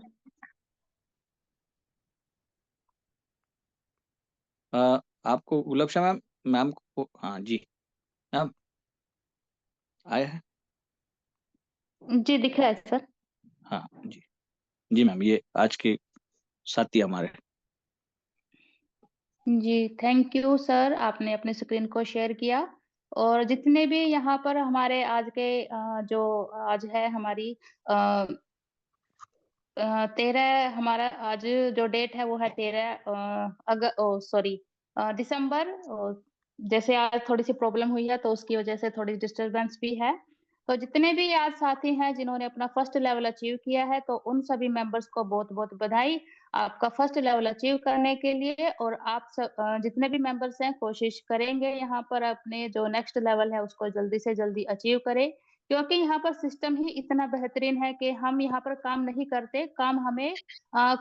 आपको गुलाबशाह मैम, मैम को, हाँ जी मैम आया है। जी दिख रहा है सर। हाँ जी, जी मैम, ये आज के साथी हमारे। जी, थैंक यू सर, आपने अपनी स्क्रीन को शेयर किया। और जितने भी यहाँ पर हमारे आज के जो आज है हमारी अ 13 हमारा आज जो डेट है वो है 13 सॉरी दिसंबर। जैसे आज थोड़ी-सी प्रॉब्लम हुई है तो उसकी वजह से थोड़ी डिस्टर्बेंस भी है। तो जितने भी आज साथी हैं जिन्होंने अपना फर्स्ट लेवल अचीव किया है, तो उन सभी मेंबर्स को बहुत-बहुत बधाई आपका फर्स्ट लेवल अचीव करने के लिए। और आप जितने भी मेंबर्स हैं कोशिश करेंगे यहाँ पर अपने जो नेक्स्ट लेवल है उसको जल्दी से जल्दी अचीव करें। क्योंकि यहाँ पर सिस्टम ही इतना बेहतरीन है कि हम यहाँ पर काम नहीं करते, काम हमें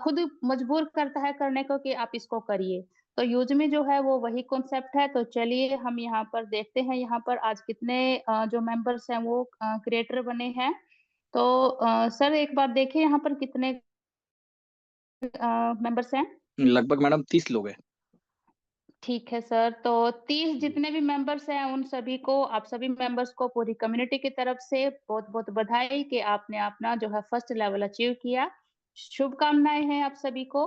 खुद मजबूर करता है करने को कि आप इसको करिए। तो यूज़ में जो है वो वही कॉन्सेप्ट है। तो चलिए हम यहाँ पर देखते हैं यहाँ पर आज कितने जो मेंबर्स हैं वो क्रिएटर बने हैं। तो सर एक बार देखिए यहाँ पर कितने मेंबर्स हैं? लगभग मैडम 30 लोग हैं। ठीक है सर, तो 30 जी जितने भी मेंबर्स हैं उन सभी को, आप सभी मेंबर्स को पूरी कम्युनिटी की तरफ से बहुत-बहुत बधाई कि आपने अपना जो है फर्स्ट लेवल अचीव किया। शुभकामनाएँ हैं आप सभी को।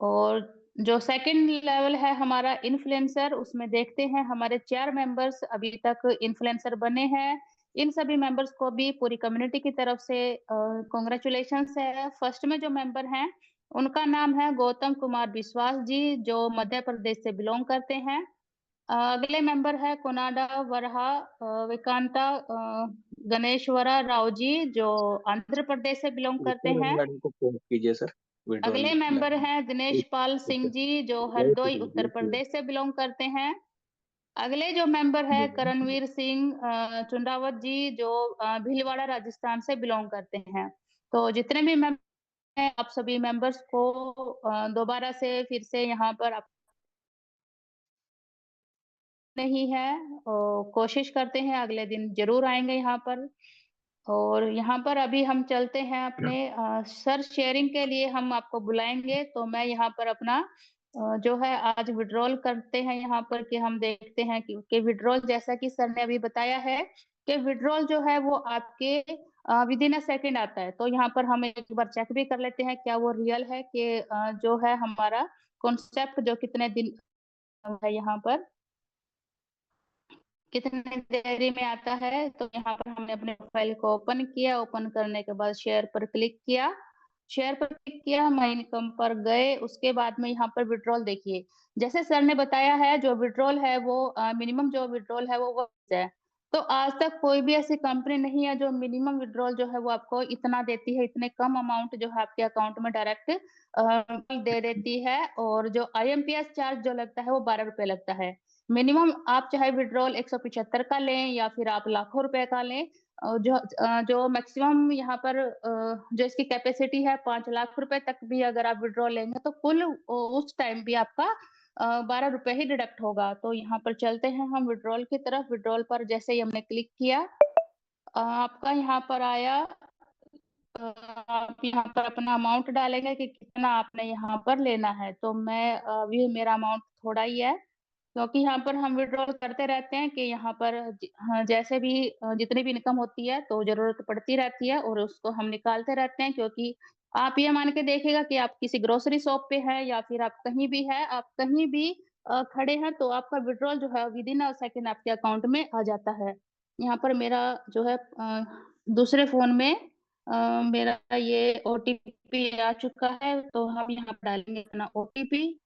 और जो सेकंड लेवल है हमारा इन्फ्लुएंसर, उसमें देखते हैं हमारे 4 मेंबर्स अभी तक इन्फ्लुएंसर बने हैं। इन सभी मेंबर्स को भी पूरी कम्युनिटी की तरफ से कांग्रेचुलेशंस है। फर्स्ट में जो मेंबर हैं उनका नाम है गौतम कुमार बिस्वास जी, जो मध्य प्रदेश से बिलॉन्ग करते हैं। अगले मेंबर है कोनाडा वरहा विकांता गणेश्वरा राव जी, जो आंध्र प्रदेश से बिलॉन्ग करते ऊषा रानी हैं। मैडम को फोन कीजिए सर। विड्रॉल अगले मेंबर हैं दिनेश पाल सिंह जी, जो हरदोई उत्तर प्रदेश से बिलोंग करते हैं। अगले जो मेंबर है करणवीर सिंह चुंडावत जी, जो भीलवाड़ा राजस्थान से बिलोंग करते हैं। तो जितने भी मेंबर हैं, आप सभी मेंबर्स को दोबारा से फिर से यहाँ पर आप नहीं है और कोशिश करते हैं अगले दिन ज़रूर आएँगे यहाँ पर। और यहाँ पर अभी हम चलते हैं अपने सर शेयरिंग के लिए हम आपको बुलाएँगे, तो मैं यहाँ पर अपना जो है आज विथड्रॉल करते हैं यहाँ पर कि हम देखते हैं कि विथड्रॉल जैसा कि सर ने अभी बताया है कि विथड्रॉल जो है वो आपके विदिन अ सेकंड आता है। तो यहाँ पर हम एक बार चेक भी कर लेते हैं क्या वो रियल है कि जो है हमारा कॉन्सेप्ट जो कितने दिन है यहाँ पर कितनी देरी में आता है, तो यहाँ पर हमने अपने प्रोफाइल को ओपन किया, ओपन करने के बाद शेयर पर क्लिक किया। शेयर पर क्लिक किया, माय इनकम पर गए, उसके बाद में यहाँ पर विथड्रॉल देखिए। जैसे सर ने बताया है जो विथड्रॉल है वो मिनिमम जो विथड्रॉल है वो है। तो आज तक कोई भी ऐसी कंपनी नहीं है जो मिनिमम विथड्रॉल जो है वो आपको इतना देती है, इतने कम अमाउंट जो है आपके अकाउंट में डायरेक्ट दे देती है और जो आईएमपीएस चार्ज जो लगता है वो ₹12 लगता है। मिनिमम आप चाहे विथड्रॉल 175 का लें या फिर आप लाखों रुपए का लें जो मैक्सिमम यहाँ पर जो इसकी कैपेसिटी है 5 लाख रुपए तक भी अगर आप विथड्रॉल लेंगे तो कुल उस टाइम भी आपका ₹12 ही डिडक्ट होगा। तो यहाँ पर चलते हैं हम विथड्रॉल की तरफ, विथड्रॉल पर जैसे ही हमने क्लिक किया आपका यहाँ पर आया आप यहाँ पर अपना अमाउंट डालेंगे कि कितना आपने यहाँ पर लेना है। तो मैं अभी मेरा अमाउंट थोड़ा ही है क्योंकि यहाँ पर हम विथड्रॉल करते रहते हैं कि यहाँ पर हाँ, जैसे भी जितनी भी इनकम होती है तो ज़रूरत पड़ती रहती है और उसको हम निकालते रहते हैं क्योंकि आप ये मान के देखिएगा कि आप किसी ग्रोसरी शॉप पे हैं या फिर आप कहीं भी हैं, आप कहीं भी खड़े हैं तो आपका विथड्रॉल जो है विदिन अ सेकंड आपके अकाउंट में आ जाता है। यहाँ पर मेरा जो है दूसरे फ़ोन में मेरा ये ओटीपी आ चुका है तो हम यहाँ पर डालेंगे अपना ओटीपी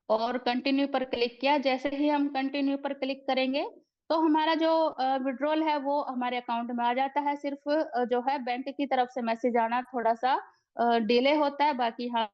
और कंटिन्यू पर क्लिक किया। जैसे ही हम कंटिन्यू पर क्लिक करेंगे, तो हमारा जो विथड्रॉल है वो हमारे अकाउंट में आ जाता है। सिर्फ़ जो है बैंक की तरफ से मैसेज आना थोड़ा-सा डिले होता है, बाकी हाँ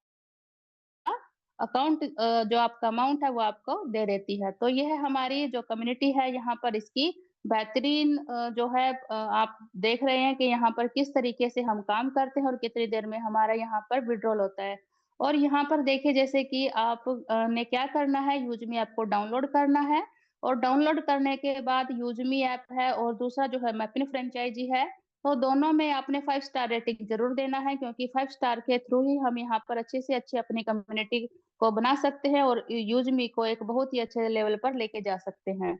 अकाउंट जो आपका अमाउंट है वो आपको दे देती है। तो ये है हमारी जो कम्युनिटी है यहाँ पर इसकी बेहतरीन जो है आप देख रहे हैं कि यहाँ पर किस तरीके से हम काम करते हैं और कितनी देर में हमारा यहाँ पर विथड्रॉल होता है। और यहाँ पर देखिए जैसे कि आप ने क्या करना है यूज़मी ऐप को डाउनलोड करना है और डाउनलोड करने के बाद यूज़मी ऐप है और दूसरा जो है मैपिन फ्रैंचाइज़ी है, तो दोनों में आपने 5 स्टार रेटिंग ज़रूर देना है क्योंकि 5 स्टार के थ्रू ही हम यहाँ पर अच्छे से अच्छी अपनी कम्युनिटी को बना सकते हैं और यूज़मी को एक बहुत ही अच्छे लेवल पर लेके जा सकते हैं।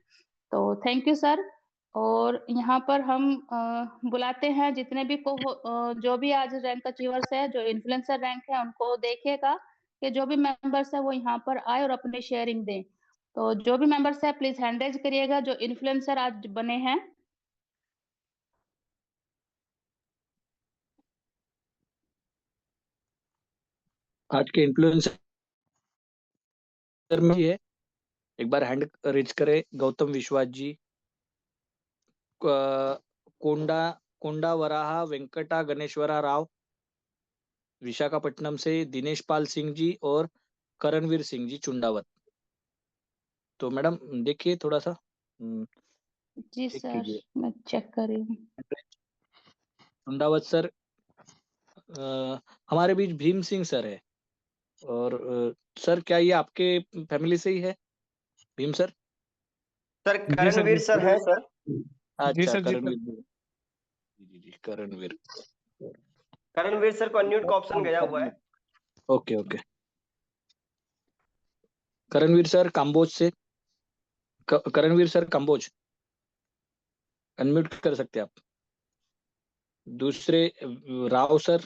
तो थैंक यू सर और यहाँ पर हम बुलाते हैं जितने भी जो भी आज रैंक अचीवर्स हैं, जो इन्फ्लुएंसर रैंक है उनको देखिएगा कि जो भी मेंबर्स हैं वो यहाँ पर आए और अपनी शेयरिंग दें। तो जो भी मेंबर्स हैं प्लीज़ हैंड रेज़ करिएगा जो इन्फ्लुएंसर आज बने हैं। आज के इन्फ्लुएंसर में ये एक बार हैंड रेज करें गौतम विश्वास जी, कोंडा कोंडा वराहा वेंकटा गणेश्वरा राव, विशाखापट्टनम से दिनेश पाल सिंह जी और करणवीर सिंह जी चुंडावत। तो मैडम देखिए थोड़ा सा जी चेक सर, कीजिए। मैं चेक कर रही हूँ। चुंडावत सर हमारे बीच भीम सिंह सर है और सर क्या ये आपके फैमिली से ही है भीम सर? सर जी सर, करणवीर सर हैं सर। जी अच्छा सर, जी सर। करणवीर जी जी करणवीर। करणवीर सर को अनम्यूट का ऑप्शन गया हुआ है। Okay okay Karanveer sir Kamboj से करणवीर सर काम्बोज अनम्यूट कर सकते हैं आप। दूसरे राव सर,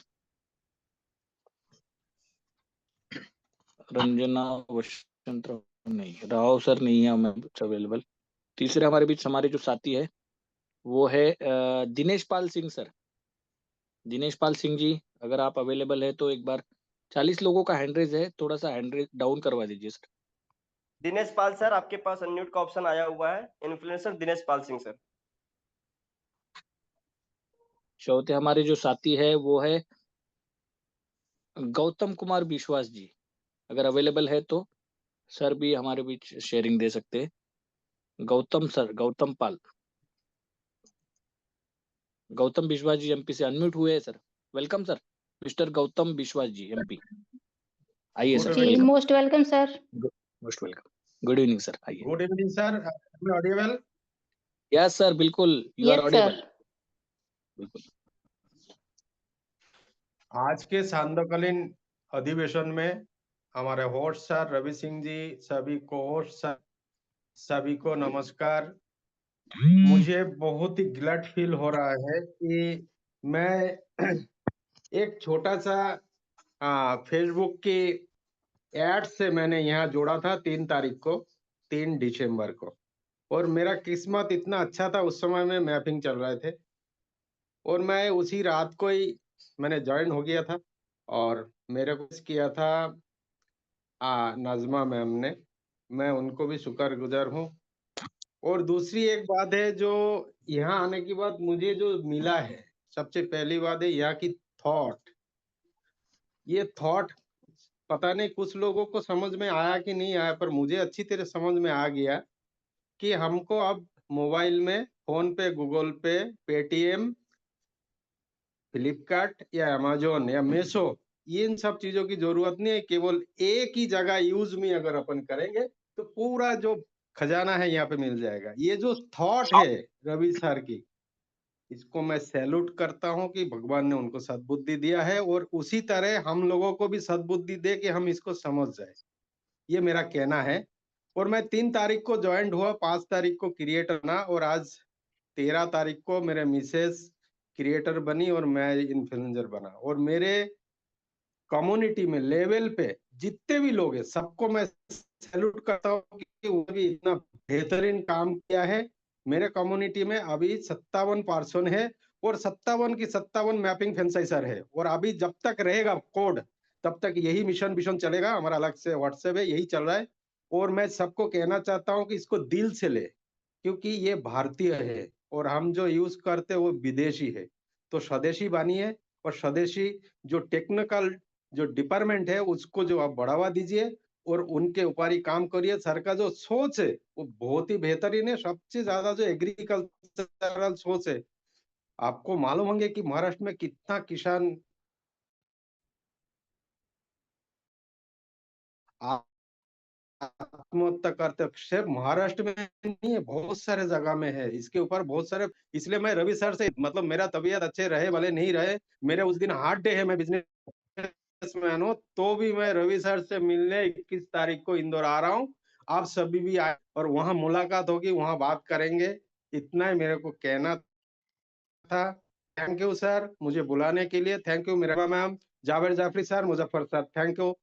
रंजना वसंत नहीं, राव सर नहीं है हमें अवेलेबल। तीसरे हमारे बीच हमारे जो साथी है वो है दिनेश पाल सिंह सर। दिनेश पाल सिंह जी अगर आप अवेलेबल है तो एक बार 40 लोगों का हैंड रेज है, थोड़ा सा हैंड रेज डाउन करवा दीजिए सर। दिनेश पाल सर आपके पास अनम्यूट का ऑप्शन आया हुआ है। Influencer Dinesh Pal Singh sir. चौथे हमारे जो साथी है वो है गौतम कुमार विश्वास जी। अगर अवेलेबल है तो सर भी हमारे बीच शेयरिंग दे सकते हैं। गौतम सर, गौतम पाल, गौतम विश्वास जी एमपी से अनम्यूट हुए हैं sir. Welcome sir, mister Gautam Vishwas ji MP, आइए गुड सर। जी evening, most welcome sir. Most welcome. Good evening sir, आइए। Good evening sir, audible. Yes sir, बिल्कुल you are yes audible. Sir. बिल्कुल। आज के सांध्यकालीन अधिवेशन में हमारे होस्ट सर रवि सिंह जी, सभी को होस्ट सर, सभी को नमस्कार। मुझे बहुत ही ग्लैड फील हो रहा है कि मैं एक छोटा सा फेसबुक की एड से मैंने यहाँ जोड़ा था 3 तारीख को, 3 दिसंबर को, और मेरा किस्मत इतना अच्छा था, उस समय में मैपिंग चल रहे थे और मैं उसी रात को ही मैंने ज्वाइन हो गया था और मेरे को किया था नाजमा मैम ने, मैं उनको भी शुक्रगुजार हूँ। और दूसरी एक बात है जो यहाँ आने के बाद मुझे जो मिला है, सबसे पहली बात है यहाँ की थॉट। ये थॉट पता नहीं कुछ लोगों को समझ में आया कि नहीं आया, पर मुझे अच्छी तरह समझ में आ गया कि हमको अब मोबाइल में फोन पे, गूगल पे, पेटीएम, फ्लिपकार्ट या अमेजोन या मीशो, ये इन सब चीजों की जरूरत नहीं है। केवल एक ही जगह यूज में अगर अपन करेंगे तो पूरा जो खजाना है यहाँ पे मिल जाएगा। ये जो थॉट है रवि सर की, इसको मैं सैल्यूट करता हूँ कि भगवान ने उनको सद्बुद्धि दिया है और उसी तरह हम लोगों को भी सद्बुद्धि दे कि हम इसको समझ जाए, ये मेरा कहना है। और मैं 3 तारीख को ज्वाइंट हुआ, 5 तारीख को क्रिएटर बना और आज 13 तारीख को मेरे मिसेस क्रिएटर बनी और मैं इन्फ्लुएंसर बना। और मेरे कम्युनिटी में लेवल पे जितने भी लोग हैं सबको मैं सैल्यूट करता हूँ कि उन्होंने भी इतना बेहतरीन काम किया है। मेरे कम्युनिटी में अभी 57 पर्सन है और 57 की 57 मैपिंग फ्रेंचाइजर है और अभी जब तक रहेगा कोड तब तक यही मिशन चलेगा। हमारा अलग से व्हाट्सएप है, यही चल रहा है। और मैं सबको कहना चाहता हूँ कि इसको दिल से ले, क्योंकि ये भारतीय है और हम जो यूज करते हैं वो विदेशी है। तो स्वदेशी बनिए और स्वदेशी जो टेक्निकल जो डिपार्टमेंट है उसको जो आप बढ़ावा दीजिए और उनके ऊपर ही काम करिए। सर का जो सोच है वो बहुत ही बेहतरीन है। सबसे ज्यादा जो एग्रीकल्चरल सोच है, आपको मालूम होंगे कि महाराष्ट्र में कितना किसान आत्महत्या करते हैं। सिर्फ महाराष्ट्र में नहीं है, बहुत सारे जगह में है। इसके ऊपर बहुत सारे, इसलिए मैं रवि सर से, मतलब मेरा तबीयत अच्छे रहे भले नहीं रहे, मेरे उस दिन हार्ड डे है, मैं बिजनेसमैन हूँ, तो भी मैं रवि सर से मिलने 21 तारीख को इंदौर आ रहा हूँ। आप सभी भी आए और वहां मुलाकात होगी, वहां बात करेंगे। इतना ही मेरे को कहना था। थैंक यू सर मुझे बुलाने के लिए। थैंक यू मेरा ma'am, Javed Jaffrey sir, Muzaffar sir, thank you.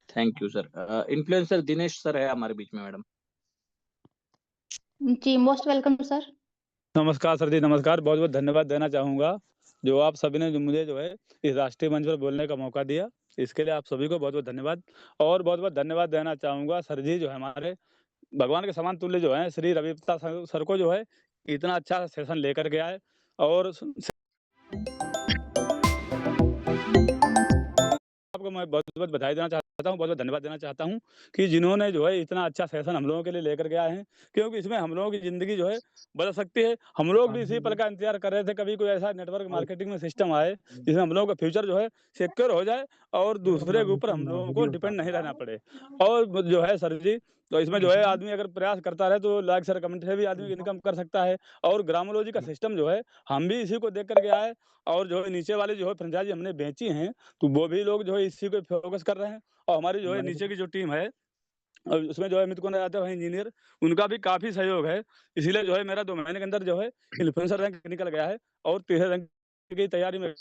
Thank you sir. Influencer Dinesh sir है हमारे बीच में मैडम। जी मोस्ट वेलकम सर। नमस्कार सर जी, नमस्कार। बहुत बहुत धन्यवाद देना चाहूँगा जो आप सभी ने जो मुझे जो है इस राष्ट्रीय मंच पर बोलने का मौका दिया, इसके लिए आप सभी को बहुत बहुत धन्यवाद। और बहुत बहुत धन्यवाद देना चाहूँगा सर जी जो है हमारे भगवान के समान तुल्य जो है श्री रवि सर को जो है इतना अच्छा सेशन लेकर के आए। और आपको मैं बहुत-बहुत बधाई देना चाहता हूँ, बहुत-बहुत धन्यवाद देना चाहता हूँ कि जिन्होंने जो है इतना अच्छा सेशन हम लोगों के लिए लेकर के आए हैं, क्योंकि इसमें हम लोगों की ज़िंदगी जो है बदल सकती है। हम लोग भी इसी पल का इंतज़ार कर रहे थे, कभी कोई ऐसा नेटवर्क मार्केटिंग में सिस्टम आए, जिसमें हम लोगों का फ्यूचर जो है सिक्योर हो जाए और दूसरे के ऊपर हम लोगों को डिपेंड नहीं रहना पड़े। और जो है सर जी, तो इसमें जो है आदमी अगर प्रयास करता रहे तो लाइक शेयर कमेंट से भी आदमी इनकम कर सकता है। और ग्रामोलॉजी का सिस्टम जो है हम भी इसी को देख कर के आए और जो है नीचे वाली जो है फ्रेंचाइज़ी हमने बेची हैं, तो वो भी लोग जो है इसी पे फ़ोकस कर रहे हैं। और हमारी जो है नीचे की जो टीम है उसमें जो है अमित कुमार यादव है इंजीनियर, उनका भी काफ़ी सहयोग है। इसीलिए जो है मेरा 2 महीने के अंदर जो है इन्फ्लुएंसर रैंक निकल गया है और तीसरे रैंक की तैयारी में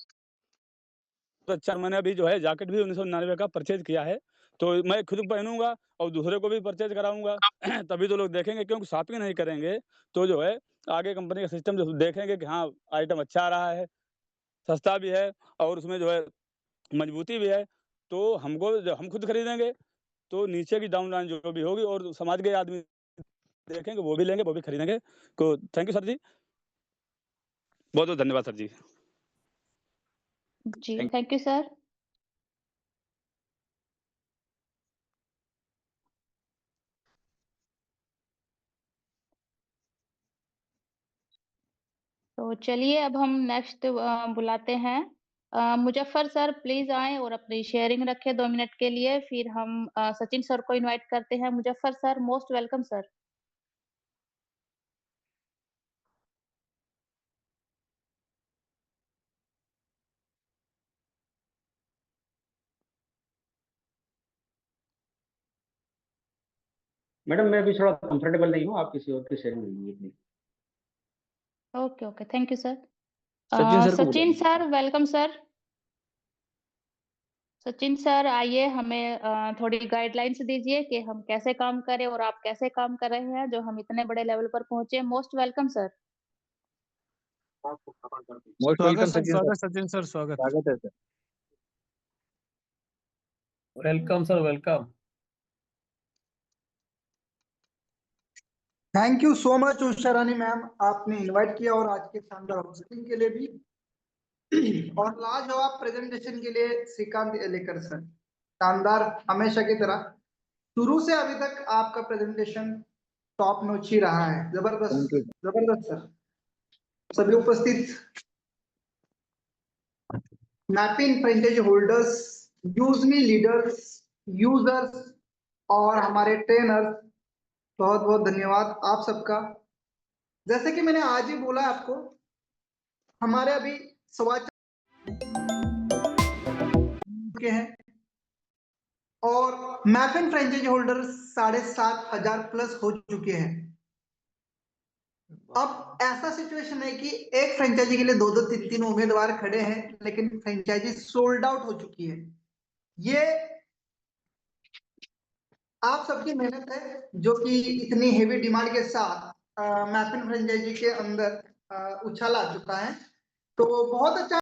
अच्छा। मैंने अभी जो है जैकेट भी 1999 का परचेज़ किया है, तो मैं खुद पहनूँगा और दूसरे को भी परचेज़ कराऊँगा। तभी तो लोग देखेंगे, क्योंकि शॉपिंग नहीं करेंगे तो जो है आगे कंपनी का सिस्टम जो देखेंगे कि हाँ, आइटम अच्छा आ रहा है, सस्ता भी है और उसमें जो है मजबूती भी है, तो हमको जब हम खुद खरीदेंगे, तो नीचे की डाउन लाइन जो भी होगी और समाज के आदमी देखेंगे, वो भी लेंगे, वो भी खरीदेंगे। तो थैंक यू सर जी। बहुत-बहुत धन्यवाद सर जी। जी, Thank- थैंक यू सर। तो चलिए अब हम नेक्स्ट बुलाते हैं मुजफ्फर सर, प्लीज आएं और अपनी शेयरिंग रखें 2 मिनट के लिए। फिर हम सचिन सर को इनवाइट करते हैं। Muzaffar sir, most welcome sir. Madam मैं अभी थोड़ा कंफर्टेबल नहीं हूँ, आप किसी और की शेयरिंग लीजिए please. Okay okay, thank you sir. Sachin sir को सचिन बुलाइए। Sir, welcome sir. Sachin sir आइए, हमें थोड़ी गाइडलाइंस दीजिए कि हम कैसे काम करें और आप कैसे काम कर रहे हैं जो हम इतने बड़े लेवल पर पहुंचे। Most welcome sir. Most welcome Sachin sir. Sachin sir, स्वागत। स्वागत है sir. Welcome sir, welcome. Thank you so much Usha Rani ma'am, आपने इनवाइट किया और आज के शानदार होस्टिंग के लिए भी, और लाजवाब प्रेजेंटेशन के लिए श्रीकांत एलेकर सर, शानदार हमेशा की तरह। शुरू से अभी तक आपका प्रेजेंटेशन टॉप नॉच ही रहा है, Thank जबरदस्त you. जबरदस्त सर। सभी उपस्थित मैपिंग फ्रेंचाइजी होल्डर्स, यूजमी लीडर्स, यूजर्स और हमारे ट्रेनर्स, बहुत बहुत धन्यवाद आप सबका। जैसे कि मैंने आज ही बोला आपको, हमारे अभी सवा चुके हैं और मैपिंग फ्रेंचाइजी होल्डर 7,500 प्लस हो चुके हैं। अब ऐसा सिचुएशन है कि एक फ्रेंचाइजी के लिए 2-2, 3-3 उम्मीदवार खड़े हैं, लेकिन फ्रेंचाइजी सोल्ड आउट हो चुकी है। ये आप सबकी मेहनत है जो कि इतनी हेवी डिमांड के साथ मैपिंग फ्रेंचाइजी के अंदर उछाल आ चुका है। तो बहुत अच्छा